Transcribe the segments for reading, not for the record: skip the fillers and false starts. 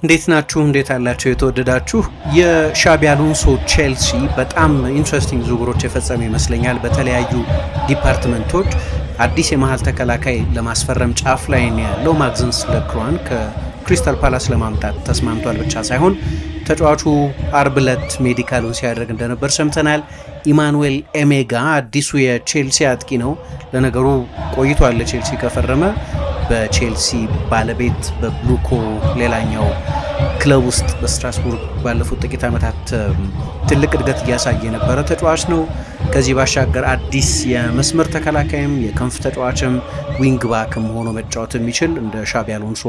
እንዴት ናችሁ? እንዴት አላችሁ? የተወደዳችሁ የሻቢ አሎንሶ ቼልሲ በጣም ኢንትረስቲንግ ዝውውሮች የፈጸመ ይመስለኛል። በተለያዩ ዲፓርትመንቶች አዲስ የመሀል ተከላካይ ለማስፈረም ጫፍ ላይ ያለው ማግዘንስ ለክሯን ከክሪስታል ፓላስ ለማምጣት ተስማምቷል ብቻ ሳይሆን ተጫዋቹ አርብ ዕለት ሜዲካሉን ሲያደርግ እንደነበር ሰምተናል። ኢማኑኤል ኤሜጋ አዲሱ የቼልሲ አጥቂ ነው። ለነገሩ ቆይቷል ቼልሲ ከፈረመ በቼልሲ ባለቤት በብሉኮ ሌላኛው ክለብ ውስጥ በስትራስቡርግ ባለፉት ጥቂት ዓመታት ትልቅ እድገት እያሳየ የነበረ ተጫዋች ነው። ከዚህ ባሻገር አዲስ የመስመር ተከላካይም የክንፍ ተጫዋችም ዊንግ ባክም ሆኖ መጫወት የሚችል እንደ ሻቢ አሎንሶ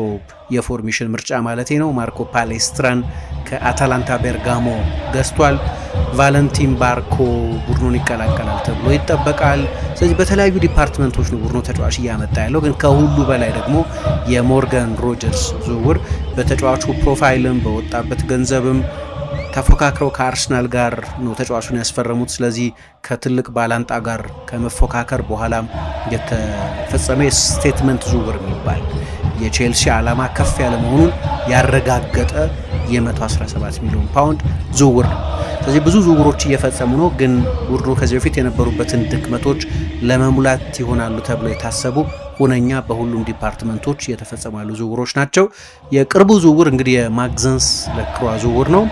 የፎርሜሽን ምርጫ ማለቴ ነው ማርኮ ፓሌስትራን ከአታላንታ ቤርጋሞ ገዝቷል። ቫለንቲን ባርኮ ቡድኑን ይቀላቀላል ተብሎ ይጠበቃል። ስለዚህ በተለያዩ ዲፓርትመንቶች ነው ቡድኑ ተጫዋች እያመጣ ያለው። ግን ከሁሉ በላይ ደግሞ የሞርጋን ሮጀርስ ዝውውር በተጫዋቹ ፕሮፋይልም በወጣበት ገንዘብም ተፎካክረው ከአርሰናል ጋር ነው ተጫዋቹን ያስፈረሙት። ስለዚህ ከትልቅ ባላንጣ ጋር ከመፎካከር በኋላ የተፈጸመ የስቴትመንት ዝውውር የሚባል የቼልሲ ዓላማ ከፍ ያለ መሆኑን ያረጋገጠ የ117 ሚሊዮን ፓውንድ ዝውውር ነው። ስለዚህ ብዙ ዝውውሮች እየፈጸሙ ነው። ግን ቡድኑ ከዚህ በፊት የነበሩበትን ድክመቶች ለመሙላት ይሆናሉ ተብሎ የታሰቡ ሁነኛ በሁሉም ዲፓርትመንቶች እየተፈጸሙ ያሉ ዝውውሮች ናቸው። የቅርቡ ዝውውር እንግዲህ የማግዘንስ ለክሯ ዝውውር ነው።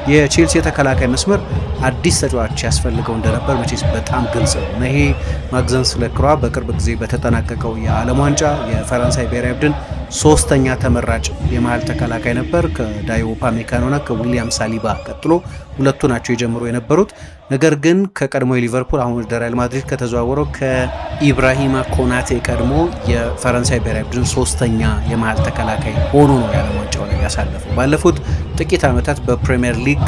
የቼልሲ የተከላካይ መስመር አዲስ ተጫዋች ያስፈልገው እንደነበር መቼስ በጣም ግልጽ ነው። ይሄ ማግዘንስ ለክሯ በቅርብ ጊዜ በተጠናቀቀው የዓለም ዋንጫ የፈረንሳይ ብሔራዊ ቡድን ሶስተኛ ተመራጭ የመሀል ተከላካይ ነበር። ከዳዮ ኡፓሜካኖና ከዊሊያም ሳሊባ ቀጥሎ ሁለቱ ናቸው የጀምሮ የነበሩት። ነገር ግን ከቀድሞ የሊቨርፑል አሁን ወደ ሪያል ማድሪድ ከተዘዋወረው ከኢብራሂማ ኮናቴ ቀድሞ የፈረንሳይ ብሔራዊ ቡድን ሶስተኛ የመሀል ተከላካይ ሆኖ ነው የዓለም ዋንጫው ላይ ያሳለፈው። ባለፉት ጥቂት ዓመታት በፕሪሚየር ሊግ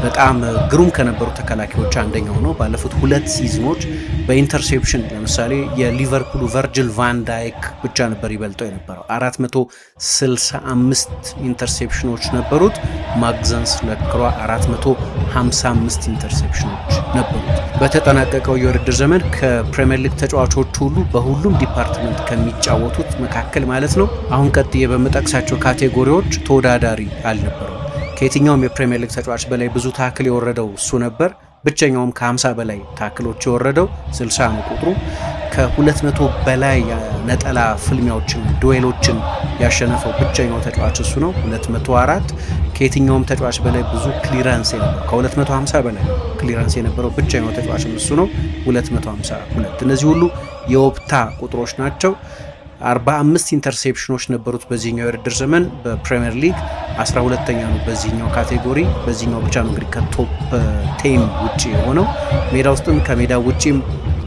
በጣም ግሩም ከነበሩ ተከላካዮች አንደኛው ነው። ባለፉት ሁለት ሲዝኖች በኢንተርሴፕሽን ለምሳሌ የሊቨርፑሉ ቨርጅል ቫን ዳይክ ብቻ ነበር ይበልጠው የነበረው 465 ኢንተርሴፕሽኖች ነበሩት። ማግዘንስ ለክሯ 455 ኢንተርሴፕሽኖች ነበሩት። በተጠናቀቀው የውድድር ዘመን ከፕሪሚየር ሊግ ተጫዋቾች ሁሉ በሁሉም ዲፓርትመንት ከሚጫወቱት መካከል ማለት ነው አሁን ቀጥዬ በምጠቅሳቸው ካቴጎሪዎች ተወዳዳሪ አልነበረው። ከየትኛውም የፕሪሚየር ሊግ ተጫዋች በላይ ብዙ ታክል የወረደው እሱ ነበር። ብቸኛውም ከ50 በላይ ታክሎች የወረደው 60 ነው ቁጥሩ። ከ200 በላይ ነጠላ ፍልሚያዎችን ዱዌሎችን ያሸነፈው ብቸኛው ተጫዋች እሱ ነው 204። ከየትኛውም ተጫዋች በላይ ብዙ ክሊራንስ የነበረው ከ250 በላይ ክሊራንስ የነበረው ብቸኛው ተጫዋች እሱ ነው 252። እነዚህ ሁሉ የኦፕታ ቁጥሮች ናቸው። 45 ኢንተርሴፕሽኖች ነበሩት በዚህኛው የውድድር ዘመን። በፕሪሚየር ሊግ 12ኛ ነው በዚህኛው ካቴጎሪ። በዚህኛው ብቻ ነው እንግዲህ ከቶፕ 10 ውጪ የሆነው። ሜዳ ውስጥም ከሜዳ ውጪም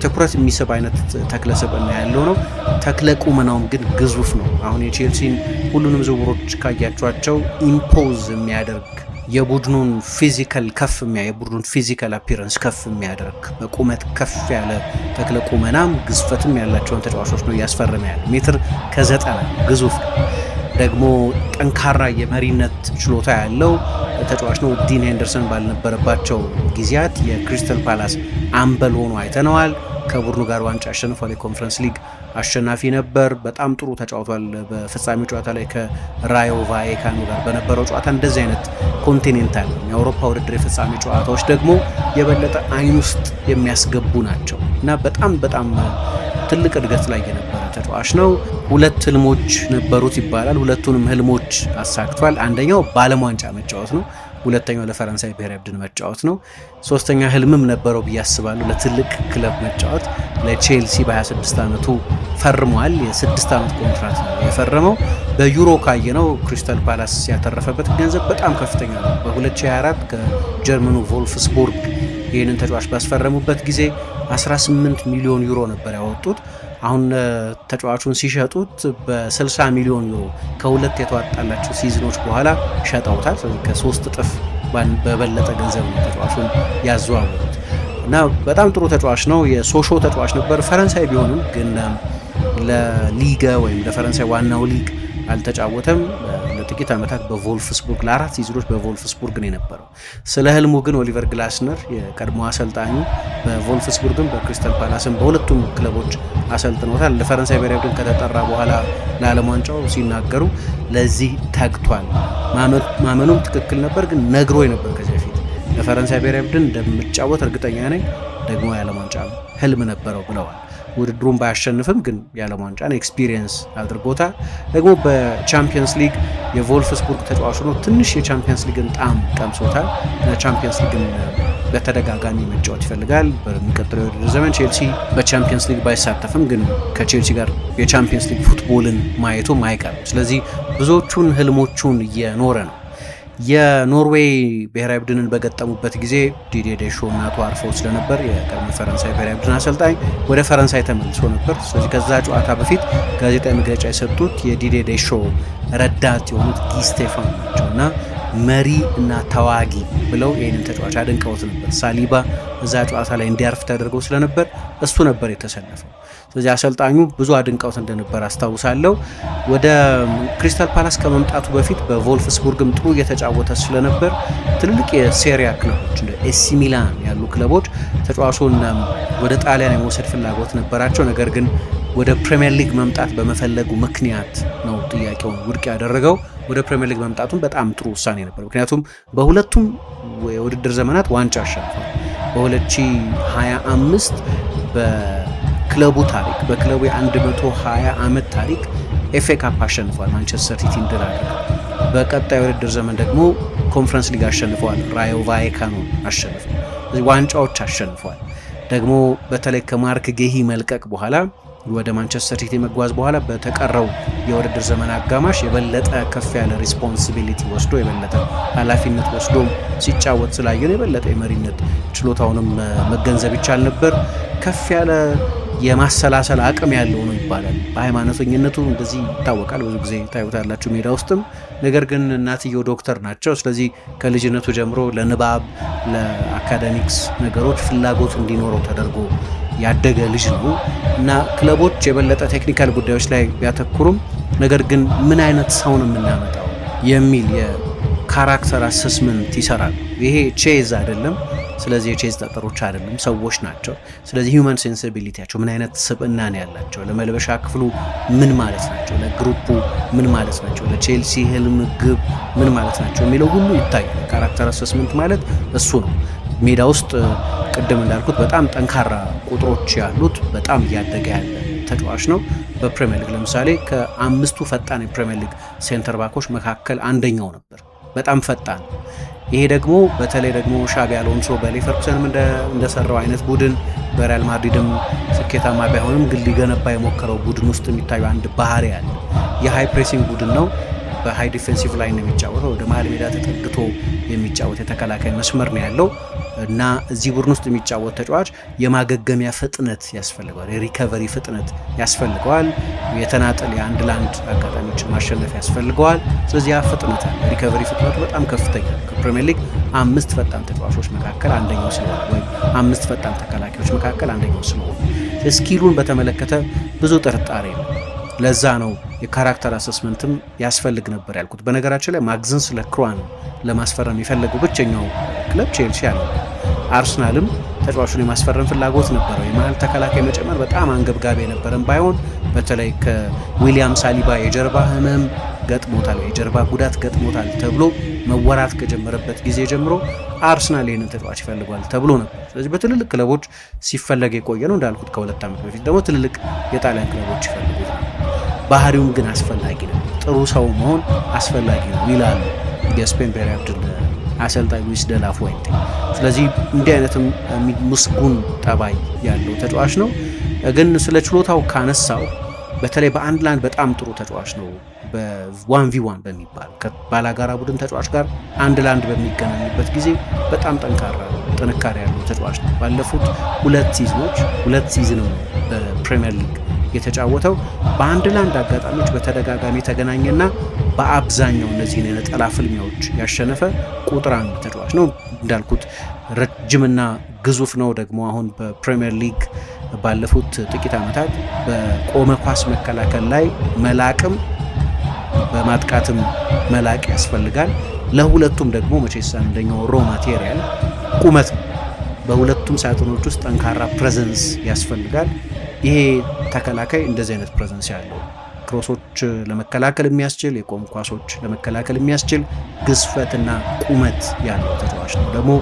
ትኩረት የሚስብ አይነት ተክለ ሰብዕና ያለው ነው። ተክለ ቁመናውም ግን ግዙፍ ነው። አሁን የቼልሲን ሁሉንም ዝውውሮች ካያቸዋቸው ኢምፖዝ የሚያደርግ የቡድኑን ፊዚካል የቡድኑን ፊዚካል አፒረንስ ከፍ የሚያደርግ በቁመት ከፍ ያለ ተክለ ቁመናም ግዝፈትም ያላቸውን ተጫዋቾች ነው እያስፈረመ ያለ። ሜትር ከ90 ግዙፍ ደግሞ ጠንካራ የመሪነት ችሎታ ያለው ተጫዋች ነው። ዲን ሄንደርሰን ባልነበረባቸው ጊዜያት የክሪስታል ፓላስ አምበል ሆኖ አይተነዋል። ከቡድኑ ጋር ዋንጫ አሸንፏል። የኮንፈረንስ ሊግ አሸናፊ ነበር። በጣም ጥሩ ተጫውቷል። በፍጻሜ ጨዋታ ላይ ከራዮ ቫዬካኖ ጋር በነበረው ጨዋታ እንደዚህ አይነት ኮንቲኔንታል የአውሮፓ ውድድር የፍጻሜ ጨዋታዎች ደግሞ የበለጠ አይን ውስጥ የሚያስገቡ ናቸው እና በጣም ትልቅ እድገት ላይ የነበረ ተጫዋች ነው። ሁለት ህልሞች ነበሩት ይባላል። ሁለቱንም ህልሞች አሳክቷል። አንደኛው በዓለም ዋንጫ መጫወት ነው። ሁለተኛው ለፈረንሳይ ብሔራዊ ቡድን መጫወት ነው። ሶስተኛ ህልምም ነበረው ብዬ አስባለሁ፣ ለትልቅ ክለብ መጫወት። ለቼልሲ በ26 ዓመቱ ፈርሟል። የ6 ዓመት ኮንትራት ነው የፈረመው። በዩሮ ካየነው ክሪስታል ፓላስ ያተረፈበት ገንዘብ በጣም ከፍተኛ ነው። በ2024 ከጀርመኑ ቮልፍስቡርግ ይህንን ተጫዋች ባስፈረሙበት ጊዜ 18 ሚሊዮን ዩሮ ነበር ያወጡት። አሁን ተጫዋቹን ሲሸጡት በ60 ሚሊዮን ዩሮ ከሁለት የተዋጣላቸው ሲዝኖች በኋላ ሸጠውታል። ስለዚህ ከ3 እጥፍ በበለጠ ገንዘብ ነው ተጫዋቹን ያዘዋወሩት እና በጣም ጥሩ ተጫዋች ነው። የሶሾ ተጫዋች ነበር። ፈረንሳይ ቢሆንም ግን ለሊገ ወይም ለፈረንሳይ ዋናው ሊግ አልተጫወተም። ጥቂት ዓመታት በቮልፍስቡርግ ለ4 ሲዝኖች በቮልፍስቡርግ ነው የነበረው። ስለ ህልሙ ግን ኦሊቨር ግላስነር የቀድሞ አሰልጣኙ በቮልፍስቡርግም በክሪስታል ፓላስም በሁለቱም ክለቦች አሰልጥኖታል። ለፈረንሳይ ብሔራዊ ቡድን ከተጠራ በኋላ ለዓለም ዋንጫው ሲናገሩ ለዚህ ተግቷል። ማመኑም ትክክል ነበር፣ ግን ነግሮኝ ነበር ከዚህ በፊት ለፈረንሳይ ብሔራዊ ቡድን እንደምጫወት እርግጠኛ ነኝ፣ ደግሞ የዓለም ዋንጫ ህልም ነበረው ብለዋል። ውድድሩን ባያሸንፍም ግን የዓለም ዋንጫን ኤክስፒሪየንስ አድርጎታል። ደግሞ በቻምፒየንስ ሊግ የቮልፍስቡርግ ተጫዋች ነው። ትንሽ የቻምፒየንስ ሊግን ጣም ቀምሶታል እና ቻምፒየንስ ሊግን በተደጋጋሚ መጫወት ይፈልጋል። በሚቀጥለው የውድድር ዘመን ቼልሲ በቻምፒየንስ ሊግ ባይሳተፍም ግን ከቼልሲ ጋር የቻምፒየንስ ሊግ ፉትቦልን ማየቱም አይቀርም። ስለዚህ ብዙዎቹን ህልሞቹን እየኖረ ነው። የኖርዌይ ብሔራዊ ቡድንን በገጠሙበት ጊዜ ዲዲዬ ዴሾ እናቱ አርፈው ስለነበር የቀድሞ ፈረንሳይ ብሔራዊ ቡድን አሰልጣኝ ወደ ፈረንሳይ ተመልሶ ነበር። ስለዚህ ከዛ ጨዋታ በፊት ጋዜጣዊ መግለጫ የሰጡት የዲዲዬ ዴሾ ረዳት የሆኑት ጊ ስቴፋን ናቸው እና መሪ እና ተዋጊ ብለው ይህንን ተጫዋች አድንቀውት ነበር። ሳሊባ እዛ ጨዋታ ላይ እንዲያርፍ ተደርገው ስለነበር እሱ ነበር የተሰለፈው። ስለዚህ አሰልጣኙ ብዙ አድንቀውት እንደነበር አስታውሳለሁ። ወደ ክሪስታል ፓላስ ከመምጣቱ በፊት በቮልፍስቡርግም ጥሩ እየተጫወተ ስለነበር ትልልቅ የሴሪያ ክለቦች እንደ ኤሲ ሚላን ያሉ ክለቦች ተጫዋቹን ወደ ጣሊያን የመውሰድ ፍላጎት ነበራቸው። ነገር ግን ወደ ፕሪሚየር ሊግ መምጣት በመፈለጉ ምክንያት ነው ጥያቄውን ውድቅ ያደረገው። ወደ ፕሪሚየር ሊግ መምጣቱን በጣም ጥሩ ውሳኔ ነበር፣ ምክንያቱም በሁለቱም የውድድር ዘመናት ዋንጫ አሸንፏል። በ2025 በክለቡ ታሪክ በክለቡ የ120 ዓመት ታሪክ ኤፍኤ ካፕ አሸንፏል፣ ማንቸስተር ሲቲን ድል አድርገው። በቀጣይ የውድድር ዘመን ደግሞ ኮንፈረንስ ሊግ አሸንፈዋል፣ ራዮ ቫይካኖን አሸንፏል። ዋንጫዎች አሸንፏል። ደግሞ በተለይ ከማርክ ጌሂ መልቀቅ በኋላ ወደ ማንቸስተር ሲቲ መጓዝ በኋላ በተቀረው የውድድር ዘመን አጋማሽ የበለጠ ከፍ ያለ ሪስፖንሲቢሊቲ ወስዶ የበለጠ ኃላፊነት ወስዶ ሲጫወት ስላየን የበለጠ የመሪነት ችሎታውንም መገንዘብ ይቻል ነበር። ከፍ ያለ የማሰላሰል አቅም ያለው ነው ይባላል። በሃይማኖተኝነቱ እንደዚህ ይታወቃል። ብዙ ጊዜ ታዩታላችሁ ሜዳ ውስጥም። ነገር ግን እናትየው ዶክተር ናቸው። ስለዚህ ከልጅነቱ ጀምሮ ለንባብ ለአካዳሚክስ ነገሮች ፍላጎት እንዲኖረው ተደርጎ ያደገ ልጅ ነው እና ክለቦች የበለጠ ቴክኒካል ጉዳዮች ላይ ቢያተኩሩም ነገር ግን ምን አይነት ሰው ነው የምናመጣው የሚል የካራክተር አሰስመንት ይሰራሉ። ይሄ ቼዝ አይደለም። ስለዚህ የቼዝ ጠጠሮች አይደሉም፣ ሰዎች ናቸው። ስለዚህ ሂውመን ሴንሲቢሊቲያቸው ምን አይነት ስብዕና ነው ያላቸው፣ ለመልበሻ ክፍሉ ምን ማለት ናቸው፣ ለግሩፑ ምን ማለት ናቸው፣ ለቼልሲ ህልም ግብ ምን ማለት ናቸው የሚለው ሁሉ ይታያል። ካራክተር አሰስመንት ማለት እሱ ነው። ሜዳ ውስጥ ቅድም እንዳልኩት በጣም ጠንካራ ቁጥሮች ያሉት በጣም እያደገ ያለ ተጫዋች ነው። በፕሪሚየር ሊግ ለምሳሌ ከ5ቱ ፈጣን የፕሪሚየር ሊግ ሴንተር ባኮች መካከል አንደኛው ነበር። በጣም ፈጣን። ይሄ ደግሞ በተለይ ደግሞ ሻቢ አሎንሶ በሌቨርኩሰንም እንደሰራው አይነት ቡድን በሪያል ማድሪድም ስኬታማ ባይሆንም ግን ሊገነባ የሞከረው ቡድን ውስጥ የሚታዩ አንድ ባህሪ አለ። የሃይ ፕሬሲንግ ቡድን ነው። በሃይ ዲፌንሲቭ ላይ ነው የሚጫወተው። ወደ መሀል ሜዳ ተጠግቶ የሚጫወት የተከላካይ መስመር ነው ያለው እና እዚህ ቡድን ውስጥ የሚጫወት ተጫዋች የማገገሚያ ፍጥነት ያስፈልገዋል፣ የሪከቨሪ ፍጥነት ያስፈልገዋል፣ የተናጠል የአንድ ለአንድ አጋጣሚዎችን ማሸነፍ ያስፈልገዋል። ስለዚህ ያ ፍጥነት ሪከቨሪ ፍጥነቱ በጣም ከፍተኛ ነው። ከፕሪሚየር ሊግ 5 ፈጣን ተጫዋቾች መካከል አንደኛው ስለሆነ ወይም 5 ፈጣን ተከላካዮች መካከል አንደኛው ስለሆነ ስኪሉን በተመለከተ ብዙ ጥርጣሬ ነው። ለዛ ነው የካራክተር አሰስመንትም ያስፈልግ ነበር ያልኩት። በነገራችን ላይ ማግዘንስ ለክሯን ለማስፈረም የፈለገው ብቸኛው ክለብ ቼልሲ አለ። አርሰናልም ተጫዋቹን የማስፈረም ፍላጎት ነበረው። የመሀል ተከላካይ መጨመር በጣም አንገብጋቢ የነበረን ባይሆን በተለይ ከዊሊያም ሳሊባ የጀርባ ህመም ገጥሞታል፣ የጀርባ ጉዳት ገጥሞታል ተብሎ መወራት ከጀመረበት ጊዜ ጀምሮ አርሰናል ይህንን ተጫዋች ይፈልጓል ተብሎ ነበር። ስለዚህ በትልልቅ ክለቦች ሲፈለግ የቆየ ነው። እንዳልኩት ከ2 ዓመት በፊት ደግሞ ትልልቅ የጣሊያን ክለቦች ይፈልጉታል። ባህሪውም ግን አስፈላጊ ነው፣ ጥሩ ሰው መሆን አስፈላጊ ነው ይላሉ የስፔን ብሔራዊ ቡድን አሰልጣኝ ሉዊስ ደ ላ ፉዌንቴ። ስለዚህ እንዲህ አይነትም ምስጉን ጠባይ ያለው ተጫዋች ነው። ግን ስለ ችሎታው ካነሳው በተለይ በአንድ ላንድ በጣም ጥሩ ተጫዋች ነው። በ1v1 በሚባል ከባላጋራ ቡድን ተጫዋች ጋር አንድ ላንድ በሚገናኝበት ጊዜ በጣም ጠንካራ ጥንካሬ ያለው ተጫዋች ነው። ባለፉት 2 ሲዝን ነው በፕሪሚየር ሊግ የተጫወተው። በአንድ ላንድ አጋጣሚዎች በተደጋጋሚ ተገናኘና በአብዛኛው እነዚህን የነጠላ ፍልሚያዎች ያሸነፈ ቁጥር 1 ተጫዋች ነው። እንዳልኩት ረጅምና ግዙፍ ነው። ደግሞ አሁን በፕሪሚየር ሊግ ባለፉት ጥቂት ዓመታት በቆመ ኳስ መከላከል ላይ መላቅም በማጥቃትም መላቅ ያስፈልጋል። ለሁለቱም ደግሞ መቼስ አንደኛው ሮ ማቴሪያል ቁመት ነው። በሁለቱም ሳጥኖች ውስጥ ጠንካራ ፕሬዘንስ ያስፈልጋል። ይሄ ተከላካይ እንደዚህ አይነት ፕሬዘንስ ያለው ክሮሶች ለመከላከል የሚያስችል የቆም ኳሶች ለመከላከል የሚያስችል ግዝፈትና ቁመት ያለው ተጫዋች ነው። ደግሞ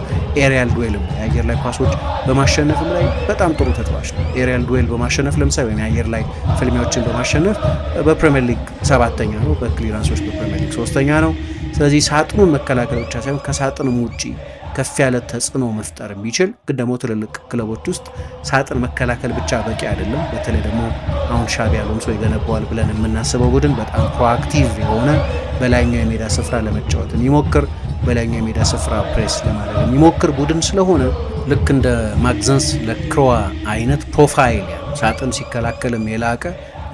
ኤሪያል ዱዌልም የአየር ላይ ኳሶች በማሸነፍም ላይ በጣም ጥሩ ተጫዋች ነው። ኤሪያል ዱዌል በማሸነፍ ለምሳሌ ወይም የአየር ላይ ፍልሚያዎችን በማሸነፍ በፕሪሚየር ሊግ 7ኛ ነው። በክሊራንሶች በፕሪሚየር ሊግ 3ኛ ነው። ስለዚህ ሳጥኑን መከላከል ብቻ ሳይሆን ከሳጥንም ውጪ ከፍ ያለ ተጽዕኖ መፍጠር የሚችል ግን ደግሞ ትልልቅ ክለቦች ውስጥ ሳጥን መከላከል ብቻ በቂ አይደለም። በተለይ ደግሞ አሁን ሻቢ አሎንሶ ይገነባዋል ብለን የምናስበው ቡድን በጣም ፕሮአክቲቭ የሆነ በላይኛው የሜዳ ስፍራ ለመጫወት የሚሞክር በላይኛው የሜዳ ስፍራ ፕሬስ ለማድረግ የሚሞክር ቡድን ስለሆነ ልክ እንደ ማግዘንስ ለክሮዋ አይነት ፕሮፋይል ያለው ሳጥን ሲከላከልም የላቀ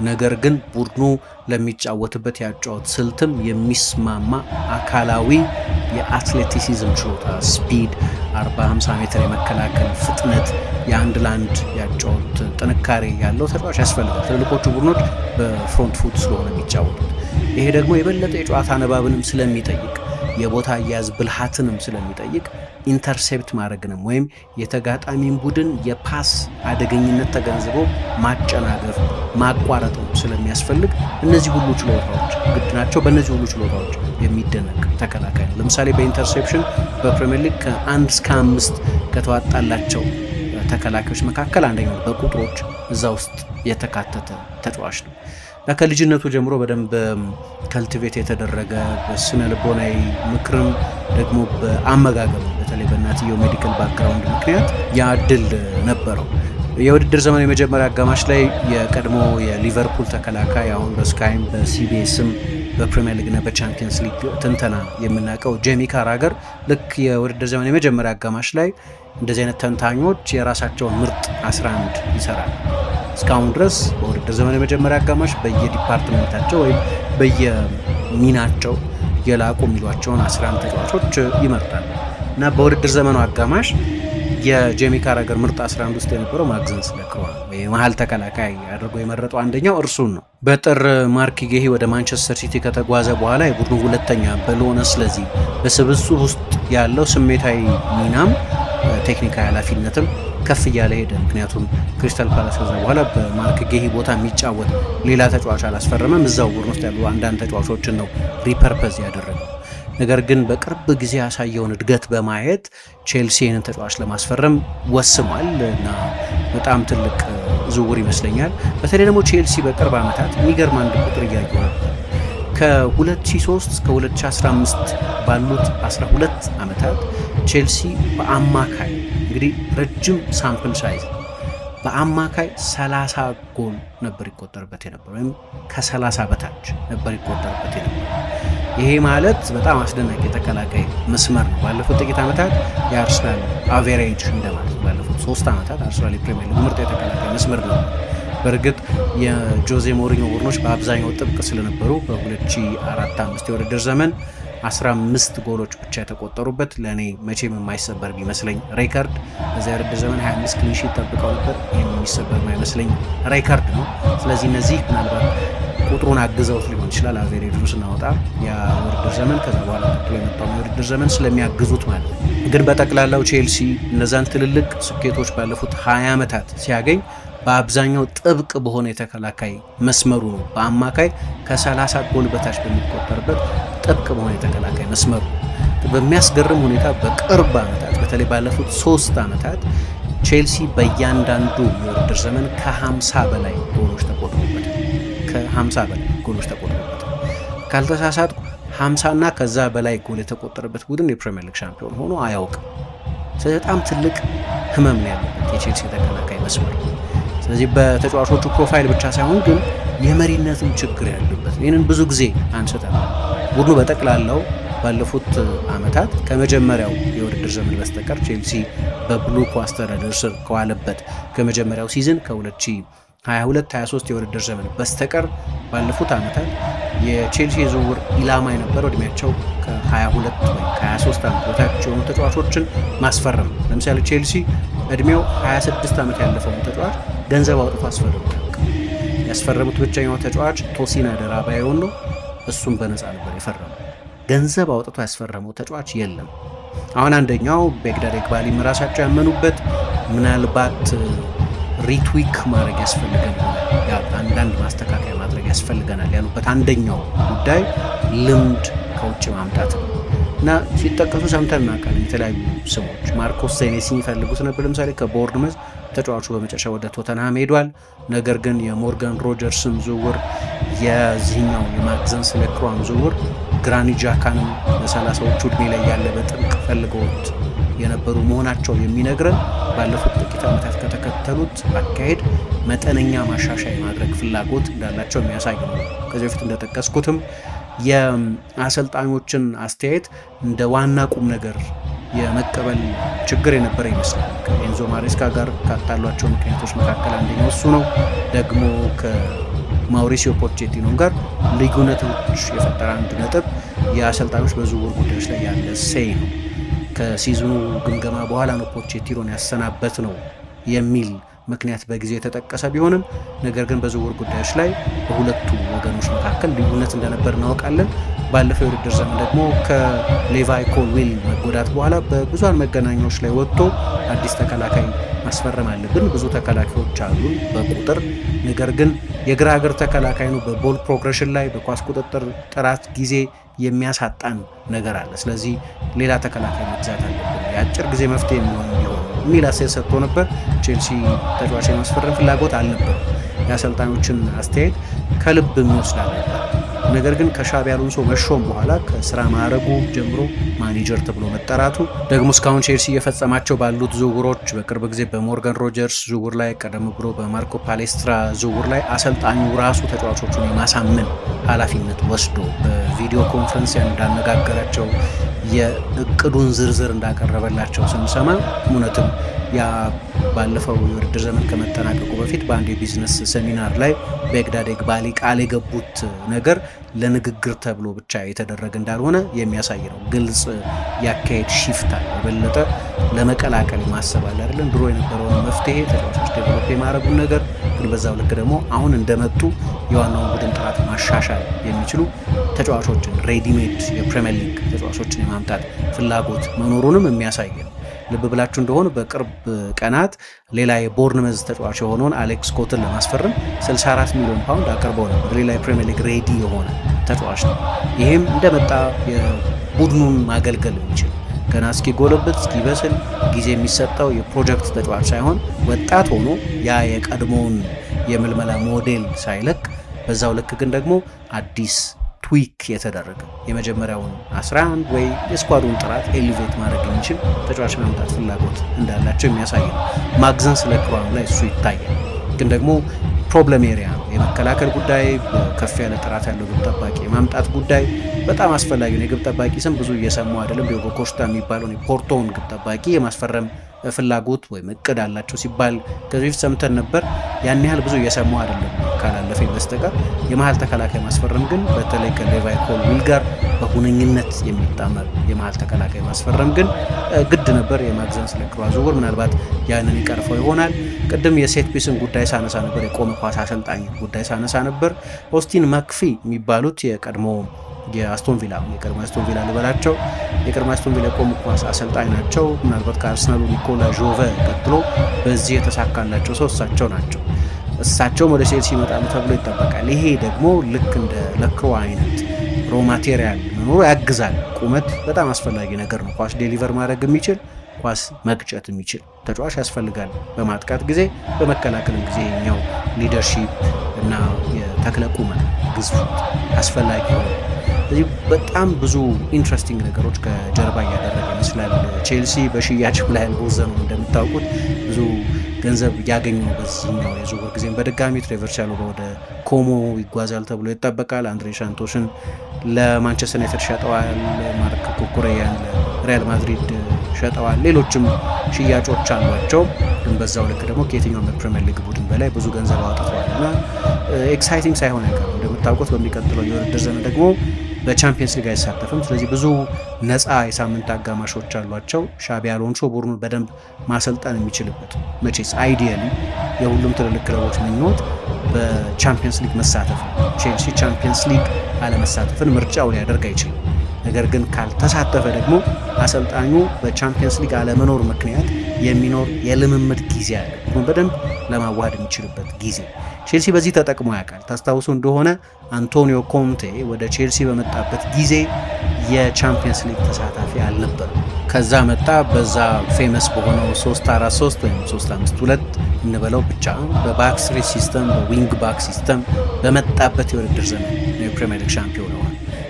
ነገር ግን ቡድኑ ለሚጫወትበት ያጫወት ስልትም የሚስማማ አካላዊ የአትሌቲሲዝም ችሎታ ስፒድ 40-50 ሜትር የመከላከል ፍጥነት የአንድ ለአንድ ያጫወት ጥንካሬ ያለው ተጫዋች ያስፈልጋል። ትልልቆቹ ቡድኖች በፍሮንት ፉት ስለሆነ የሚጫወቱት ይሄ ደግሞ የበለጠ የጨዋታ ንባብንም ስለሚጠይቅ የቦታ አያያዝ ብልሃትንም ስለሚጠይቅ ኢንተርሴፕት ማድረግንም ወይም የተጋጣሚን ቡድን የፓስ አደገኝነት ተገንዝቦ ማጨናገፍ ማቋረጥም ስለሚያስፈልግ እነዚህ ሁሉ ችሎታዎች ግድ ናቸው። በእነዚህ ሁሉ ችሎታዎች የሚደነቅ ተከላካይ ነው። ለምሳሌ በኢንተርሴፕሽን በፕሪሚየር ሊግ ከ1 እስከ 5 ከተዋጣላቸው ተከላካዮች መካከል አንደኛው በቁጥሮች እዛ ውስጥ የተካተተ ተጫዋች ነው እና ከልጅነቱ ጀምሮ በደንብ ከልቲቬት የተደረገ በስነ ልቦናዊ ምክርም ደግሞ በአመጋገብ በተለይ በእናትየው ሜዲካል ባክግራውንድ ምክንያት ያ እድል ነበረው። የውድድር ዘመን የመጀመሪያ አጋማሽ ላይ የቀድሞ የሊቨርፑል ተከላካይ አሁን በስካይም በሲቢኤስም በፕሪሚየር ሊግና በቻምፒየንስ ሊግ ትንተና የምናውቀው ጄሚ ካራገር ልክ የውድድር ዘመን የመጀመሪያ አጋማሽ ላይ እንደዚህ አይነት ተንታኞች የራሳቸውን ምርጥ 11 ይሰራል። እስካሁን ድረስ በውድድር ዘመን የመጀመሪያ አጋማሽ በየዲፓርትመንታቸው ወይም በየሚናቸው የላቁ የሚሏቸውን 11 ተጫዋቾች ይመርጣል እና በውድድር ዘመኑ አጋማሽ የጄሚ ካራገር ምርጥ 11 ውስጥ የነበረው ማግዘንስ ለክሮዋ የመሀል ተከላካይ አድርጎ የመረጠው አንደኛው እርሱን ነው። በጥር ማርክ ጌሂ ወደ ማንቸስተር ሲቲ ከተጓዘ በኋላ የቡድኑ ሁለተኛ በለሆነ ስለዚህ በስብስብ ውስጥ ያለው ስሜታዊ ሚናም ቴክኒካዊ ኃላፊነትም ከፍ እያለ ሄደ። ምክንያቱም ክሪስታል ፓላስ ከዛ በኋላ በማርክ ጌሂ ቦታ የሚጫወት ሌላ ተጫዋች አላስፈረመም። እዛው ቡድን ውስጥ ያሉ አንዳንድ ተጫዋቾችን ነው ሪፐርፐዝ ያደረገው። ነገር ግን በቅርብ ጊዜ ያሳየውን እድገት በማየት ቼልሲ ይህንን ተጫዋች ለማስፈረም ወስኗል እና በጣም ትልቅ ዝውውር ይመስለኛል። በተለይ ደግሞ ቼልሲ በቅርብ ዓመታት የሚገርም አንድ ቁጥር እያየሁ ነበር። ከ2003 እስከ 2015 ባሉት 12 ዓመታት ቼልሲ በአማካይ እንግዲህ ረጅም ሳምፕል ሳይዝ በአማካይ 30 ጎል ነበር ይቆጠርበት የነበረው ወይም ከ30 በታች ነበር ይቆጠርበት የነበረው። ይሄ ማለት በጣም አስደናቂ የተከላካይ መስመር ነው። ባለፉት ጥቂት ዓመታት የአርሰናል አቬሬጅ እንደማለት ባለፉት 3 ዓመታት አርሰናል የፕሪሚየር ሊግ ምርጥ የተከላካይ መስመር ነው። በእርግጥ የጆዜ ሞሪኞ ቡድኖች በአብዛኛው ጥብቅ ስለነበሩ በ2004-05 የውድድር ዘመን 15 ጎሎች ብቻ የተቆጠሩበት ለእኔ መቼም የማይሰበር ቢመስለኝ ሬከርድ በዚያ የውድድር ዘመን 25 ክሊንሺት ጠብቀው ነበር። ይህም የሚሰበር የማይመስለኝ ሬከርድ ነው። ስለዚህ እነዚህ ምናልባት ቁጥሩን አግዘውት ሊሆን ይችላል አቬሬጁን ስናወጣ የውድድር ዘመን ከዛ በኋላ ቀጥሎ የመጣው የውድድር ዘመን ስለሚያግዙት ማለት ነው። ግን በጠቅላላው ቼልሲ እነዛን ትልልቅ ስኬቶች ባለፉት 20 ዓመታት ሲያገኝ በአብዛኛው ጥብቅ በሆነ የተከላካይ መስመሩ ነው። በአማካይ ከ30 ጎል በታች በሚቆጠርበት ጥብቅ በሆነ የተከላካይ መስመሩ በሚያስገርም ሁኔታ በቅርብ ዓመታት በተለይ ባለፉት 3 ዓመታት ቼልሲ በእያንዳንዱ የውድድር ዘመን ከ50 በላይ ጎሎች ተቆጥሮበታል። ከ50 በላይ ጎሎች ተቆጥሮበታል። ካልተሳሳትኩ 50 እና ከዛ በላይ ጎል የተቆጠረበት ቡድን የፕሪሚየር ሊግ ሻምፒዮን ሆኖ አያውቅም። ስለዚህ በጣም ትልቅ ህመም ነው ያለበት የቼልሲ ተከላካይ መስመር። ስለዚህ በተጫዋቾቹ ፕሮፋይል ብቻ ሳይሆን ግን የመሪነትም ችግር ያለበት ይህንን ብዙ ጊዜ አንስተናል። ቡድኑ በጠቅላላው ባለፉት ዓመታት ከመጀመሪያው የውድድር ዘመን በስተቀር ቼልሲ በብሉኮ አስተዳደር ስር ከዋለበት ከመጀመሪያው ሲዝን ከ2022-23 የውድድር ዘመን በስተቀር ባለፉት ዓመታት የቼልሲ የዝውውር ኢላማ የነበረው እድሜያቸው ከ22 ወይም ከ23 ዓመት በታች የሆኑ ተጫዋቾችን ማስፈረም። ለምሳሌ ቼልሲ እድሜው 26 ዓመት ያለፈውን ተጫዋች ገንዘብ አውጥቶ አስፈርሙ። ያስፈረሙት ብቸኛው ተጫዋች ቶሲን አደራባዮን ነው። እሱም በነፃ ነበር የፈረመው። ገንዘብ አውጥቶ ያስፈረመው ተጫዋች የለም። አሁን አንደኛው ቤግዳድ ኤግባሊም ራሳቸው ያመኑበት ምናልባት ሪትዊክ ማድረግ ያስፈልገናል፣ አንዳንድ ማስተካከያ ማድረግ ያስፈልገናል ያሉበት አንደኛው ጉዳይ ልምድ ከውጭ ማምጣት ነው እና ሲጠቀሱ ሰምተን እናውቃለን። የተለያዩ ስሞች ማርኮስ ሴኔሲን ይፈልጉት ነበር ለምሳሌ ከቦርንመዝ። ተጫዋቹ በመጨረሻ ወደ ቶተንሃም ሄዷል። ነገር ግን የሞርጋን ሮጀርስም ዝውውር የዚህኛው የማግዘንስ ለክሯም ዝውውር ግራኒት ዣካንም በ30ዎቹ ዕድሜ ላይ ያለ በጥብቅ ፈልገውት የነበሩ መሆናቸው የሚነግረን ባለፉት ጥቂት ዓመታት ከተከተሉት አካሄድ መጠነኛ ማሻሻያ ማድረግ ፍላጎት እንዳላቸው የሚያሳይ ነው። ከዚህ በፊት እንደጠቀስኩትም የአሰልጣኞችን አስተያየት እንደ ዋና ቁም ነገር የመቀበል ችግር የነበረ ይመስላል። ከኤንዞ ማሬስካ ጋር ካጣሏቸው ምክንያቶች መካከል አንደኛው እሱ ነው። ደግሞ ከማውሪሲዮ ፖቼቲኖ ጋር ልዩነቶች የፈጠረ አንድ ነጥብ የአሰልጣኞች በዝውውር ጉዳዮች ላይ ያለ ሴይ ነው። ከሲዝኑ ግምገማ በኋላ ነው ፖቼቲኖን ያሰናበት ነው የሚል ምክንያት በጊዜው የተጠቀሰ ቢሆንም ነገር ግን በዝውውር ጉዳዮች ላይ በሁለቱ ወገኖች መካከል ልዩነት እንደነበር እናውቃለን። ባለፈው የውድድር ዘመን ደግሞ ከሌቫይ ኮልዊል መጎዳት በኋላ በብዙሃን መገናኛዎች ላይ ወጥቶ አዲስ ተከላካይ ማስፈረም አለብን፣ ብዙ ተከላካዮች አሉን በቁጥር ነገር ግን የግራ እግር ተከላካይ ነው፣ በቦል ፕሮግሬሽን ላይ በኳስ ቁጥጥር ጥራት ጊዜ የሚያሳጣን ነገር አለ፣ ስለዚህ ሌላ ተከላካይ መግዛት አለብን፣ የአጭር ጊዜ መፍትሄ የሚሆን ቢሆን የሚል አስተያየት ሰጥቶ ነበር። ቼልሲ ተጫዋች የማስፈረም ፍላጎት አልነበረም። የአሰልጣኞችን አስተያየት ከልብ የሚወስድ አልነበር። ነገር ግን ከሻቢ አሎንሶ መሾም በኋላ ከስራ ማዕረጉ ጀምሮ ማኔጀር ተብሎ መጠራቱ ደግሞ እስካሁን ቼልሲ እየፈጸማቸው ባሉት ዝውውሮች በቅርብ ጊዜ በሞርጋን ሮጀርስ ዝውውር ላይ፣ ቀደም ብሎ በማርኮ ፓሌስትራ ዝውውር ላይ አሰልጣኙ ራሱ ተጫዋቾቹን የማሳመን ኃላፊነት ወስዶ በቪዲዮ ኮንፈረንስ እንዳነጋገራቸው የእቅዱን ዝርዝር እንዳቀረበላቸው ስንሰማ እውነትም ያ ባለፈው የውድድር ዘመን ከመጠናቀቁ በፊት በአንድ የቢዝነስ ሴሚናር ላይ ቤግዳድ ኤግባሊ ቃል የገቡት ነገር ለንግግር ተብሎ ብቻ የተደረገ እንዳልሆነ የሚያሳይ ነው። ግልጽ ያካሄድ ሽፍት አለ። የበለጠ ለመቀላቀል ማሰብ አለ አይደለም። ድሮ የነበረውን መፍትሄ ተጫዋቾች ዴቨሎፕ የማድረጉን ነገር ግን በዛው ልክ ደግሞ አሁን እንደመጡ የዋናውን ቡድን ጥራት ማሻሻል የሚችሉ ተጫዋቾችን ሬዲሜድ የፕሪሚየር ሊግ ተጫዋቾችን የማምጣት ፍላጎት መኖሩንም የሚያሳይ ነው። ልብ ብላችሁ እንደሆነ በቅርብ ቀናት ሌላ የቦርንመዝ ተጫዋች የሆነውን አሌክስ ስኮትን ለማስፈረም 64 ሚሊዮን ፓውንድ አቅርበው ነበር። ሌላ የፕሪሚየር ሊግ ሬዲ የሆነ ተጫዋች ነው። ይህም እንደመጣ የቡድኑን ማገልገል የሚችል ገና እስኪጎለበት እስኪበስል ጊዜ የሚሰጠው የፕሮጀክት ተጫዋች ሳይሆን ወጣት ሆኖ ያ የቀድሞውን የምልመላ ሞዴል ሳይለቅ በዛው ልክ ግን ደግሞ አዲስ ትዊክ የተደረገ የመጀመሪያውን 11 ወይ የስኳዱን ጥራት ኤሊቬት ማድረግ የሚችል ተጫዋች ማምጣት ፍላጎት እንዳላቸው የሚያሳይ ነው። ማግዘንስ ለክሯም ላይ እሱ ይታያል። ግን ደግሞ ፕሮብለም ኤሪያ ነው። የመከላከል ጉዳይ፣ ከፍ ያለ ጥራት ያለው ግብ ጠባቂ የማምጣት ጉዳይ በጣም አስፈላጊ ነው። የግብ ጠባቂ ስም ብዙ እየሰሙ አይደለም። ዲዮጎ ኮስታ የሚባለውን የፖርቶውን ግብ ጠባቂ የማስፈረም ፍላጎት ወይም እቅድ አላቸው ሲባል ከዚህ በፊት ሰምተን ነበር። ያን ያህል ብዙ እየሰሙ አይደለም ካላለፈ በስተቀር። የመሀል ተከላካይ ማስፈረም ግን በተለይ ከሌቫይ ኮልዊል ጋር በሁነኝነት የሚጣመር የመሀል ተከላካይ ማስፈረም ግን ግድ ነበር። የማግዘንስ ለክሯ ዝውውር ምናልባት ያንን ይቀርፈው ይሆናል። ቅድም የሴት ፒስን ጉዳይ ሳነሳ ነበር፣ የቆመ ኳስ አሰልጣኝ ጉዳይ ሳነሳ ነበር። ኦስቲን ማክፊ የሚባሉት የቀድሞ የአስቶን ቪላ ልበላቸው የቀድሞ አስቶን ቪላ የቆሙ ኳስ አሰልጣኝ ናቸው። ምናልባት ከአርሰናሉ ኒኮላ ጆቨ ቀጥሎ በዚህ የተሳካላቸው ሰው እሳቸው ናቸው። እሳቸውም ወደ ቼልሲ ይመጣሉ ተብሎ ይጠበቃል። ይሄ ደግሞ ልክ እንደ ለክሮ አይነት ሮ ማቴሪያል መኖሩ ያግዛል። ቁመት በጣም አስፈላጊ ነገር ነው። ኳስ ዴሊቨር ማድረግ የሚችል ኳስ መቅጨት የሚችል ተጫዋች ያስፈልጋል። በማጥቃት ጊዜ በመከላከልም ጊዜ የኛው ሊደርሺፕ እና የተክለ ቁመት ግዝፉት አስፈላጊ ነው። ስለዚህ በጣም ብዙ ኢንትረስቲንግ ነገሮች ከጀርባ እያደረገ ይመስላል። ቼልሲ በሽያጭ ላይ አልቦዘነው። እንደምታውቁት ብዙ ገንዘብ እያገኙ ነው። በዚህኛው የዝውውር ጊዜም በድጋሚ ትሬቨር ቻሎባ ወደ ኮሞ ይጓዛል ተብሎ ይጠበቃል። አንድሬ ሳንቶስን ለማንቸስተር ዩናይትድ ሸጠዋል። ማርክ ኩኩሬያን ለሪያል ማድሪድ ሸጠዋል። ሌሎችም ሽያጮች አሏቸው። ግን በዛው ልክ ደግሞ ከየትኛውም የፕሪሚየር ሊግ ቡድን በላይ ብዙ ገንዘብ አውጥተዋል እና ኤክሳይቲንግ ሳይሆን አይቀርም። እንደምታውቁት በሚቀጥለው የውድድር ዘመን ደግሞ በቻምፒየንስ ሊግ አይሳተፍም። ስለዚህ ብዙ ነፃ የሳምንት አጋማሾች አሏቸው። ሻቢ አሎንሶ ቡድኑን በደንብ ማሰልጠን የሚችልበት መቼስ አይዲያሊ የሁሉም ትልልቅ ክለቦች ምኞት በቻምፒየንስ ሊግ መሳተፍ ነው። ቼልሲ ቻምፒየንስ ሊግ አለመሳተፍን ምርጫው ሊያደርግ አይችልም። ነገር ግን ካልተሳተፈ ደግሞ አሰልጣኙ በቻምፒየንስ ሊግ አለመኖር ምክንያት የሚኖር የልምምድ ጊዜ አለ፣ በደንብ ለማዋሃድ የሚችልበት ጊዜ። ቼልሲ በዚህ ተጠቅሞ ያውቃል። ታስታውሱ እንደሆነ አንቶኒዮ ኮንቴ ወደ ቼልሲ በመጣበት ጊዜ የቻምፒየንስ ሊግ ተሳታፊ አልነበረም። ከዛ መጣ። በዛ ፌመስ በሆነው 3-4-3 ወይም 3-5-2 እንበለው ብቻ በባክስሪ ሲስተም በዊንግ ባክ ሲስተም በመጣበት የውድድር ዘመን የፕሪሚየር ሊግ ሻምፒዮን ሆኗል።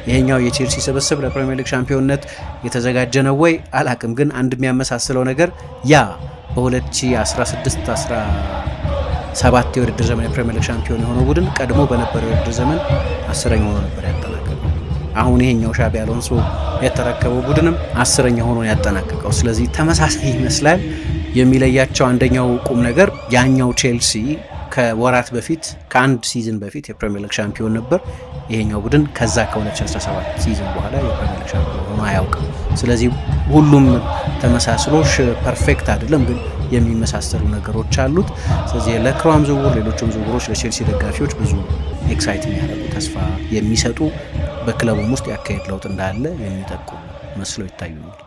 ይሄኛው የቼልሲ ስብስብ ለፕሪሚየር ሊግ ሻምፒዮንነት የተዘጋጀ ነው ወይ አላቅም፣ ግን አንድ የሚያመሳስለው ነገር ያ በ2016-17 የውድድር ዘመን የፕሪሚየር ሊግ ሻምፒዮን የሆነው ቡድን ቀድሞ በነበረው የውድድር ዘመን 10ኛ ሆኖ ነበር ያጠናቀቀው። አሁን ይሄኛው ሻቢ አሎንሶ የተረከበው ቡድንም 10ኛ ሆኖ ያጠናቀቀው። ስለዚህ ተመሳሳይ ይመስላል። የሚለያቸው አንደኛው ቁም ነገር ያኛው ቼልሲ ከወራት በፊት ከአንድ ሲዝን በፊት የፕሪሚየር ሊግ ሻምፒዮን ነበር። ይሄኛው ቡድን ከዛ ከ2017 ሲዝን በኋላ የፕሪሚየር ሊግ ሻምፒዮን ሆኖ አያውቅም። ስለዚህ ሁሉም ተመሳስሎሽ ፐርፌክት አይደለም፣ ግን የሚመሳሰሉ ነገሮች አሉት። ስለዚህ ለክሯም ዝውውር ሌሎችም ዝውውሮች ለቼልሲ ደጋፊዎች ብዙ ኤክሳይት የሚያደርጉ ተስፋ የሚሰጡ በክለቡም ውስጥ ያካሄድ ለውጥ እንዳለ የሚጠቁሙ መስለው ይታዩኛል።